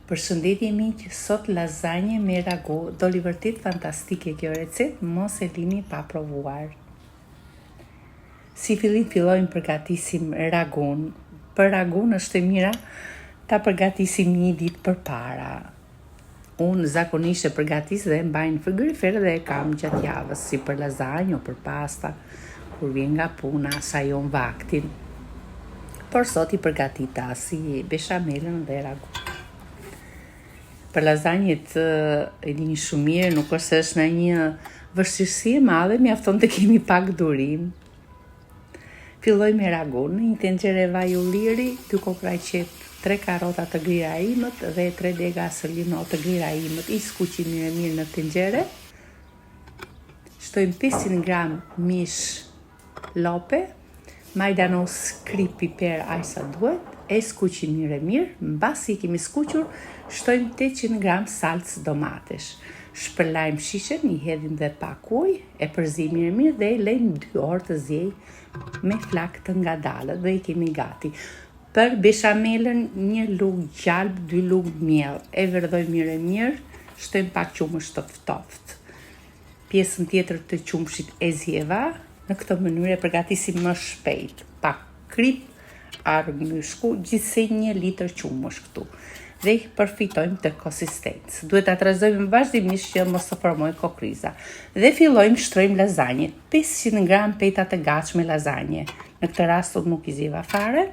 Përshëndetje miq, sot lazanje me ragu, doli vërtet fantastike kjo recetë, mos e lini pa provuar. Si fillim fillojmë përgatisim ragun. Për ragun është e mira ta përgatisim një ditë përpara. Unë zakonisht e përgatis dhe e mbaj në frigorifer dhe e kam gjatë javës, si për lazanjë o për pasta, kur vjen nga puna, sa jon vaktin. Por sot i përgatita si beshamelën dhe ragun. Për lazanjet e dini shumë mirë, nuk është në një vështirësi e madhe, mjafton të kemi pak durim. Filloj me ragun, një tenxhere vaj ulliri, 2 kokra qep, 3 karota të grira imët dhe 3 dega sëllino të grira imët. I skuqim mirë në tenxhere. Shtojmë 500 gram mish lope, majdanos, krip, piper, aq sa duhet, e skuqim mirë, mbasi i kemi skuqur, shtojmë 800 gram salcë domatesh. Shpërlajmë shishen, i hedhim dhe pak ujë, e përzim mirë dhe e lejmë 2 orë të zjej me flak të ngadalët dhe i kemi gati. Për beshamelën, 1 lugë gjalp, 2 lugë miell. E verdhoj mirë, shtojmë pak qumësh të ftoftë. Pjesën tjetër të qumshit e zjeva, në këtë mënyrë e përgatisim më shpejt. Pak krip, armyshku, gjithsej 1 litër qumësh këtu. Dhe i përfitojmë të konsistencë. Duhet ta trazojmë vazhdimisht që mos të formoj kokriza. Dhe fillojmë shtrojmë lazanje. 500 gram peta të gatshme lazanje. Në këtë rast nuk i zjeva fare.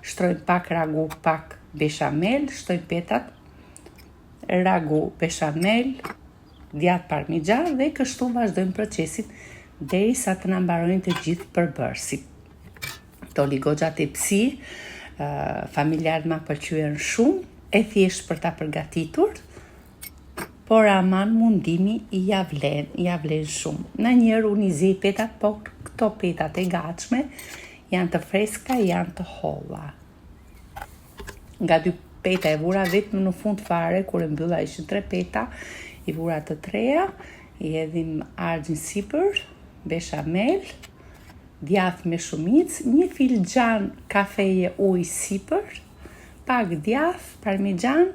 Shtrojmë pak ragu, pak beshamel, shtojmë petat, ragu, beshamel, djath parmigjan dhe kështu vazhdojmë procesin derisa të na mbarojnë të gjithë përbërësit. Doli goxha tepsi, familjarët ma pëlqyen shumë, e thjesht për ta përgatitur, por aman mundimi i javlen shumë. Në njerë unë i zej petat, por këto petat e gatshme janë të freska, janë të holla. Nga 2 peta e vura vetëm në fund fare, kur e mbylla ishin 3 peta, i vura të 3-ja, i hedhim argjin sipër, beshamel, djath me shumicë, 1 filxhan kafeje ujë sipër, pak djath, parmigjan,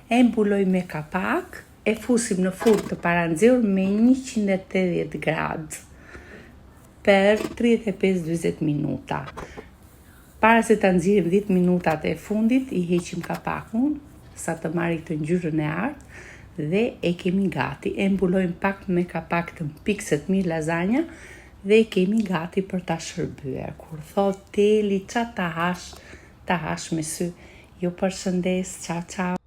e mbuloj me kapak, e fusim në furrë të paranxehur me 180 gradë për 35-40 minuta. Para se ta nxjerrim 10 minutat e fundit, i heqim kapakun sa të marrë këtë ngjyrën e artë dhe e kemi gati. E mbulojmë pak me kapak të mpikset mirë lazanja dhe e kemi gati për ta shërbyer. Kur thot Teli, ça ta hash me sy. Ju përshëndes, ciao ciao.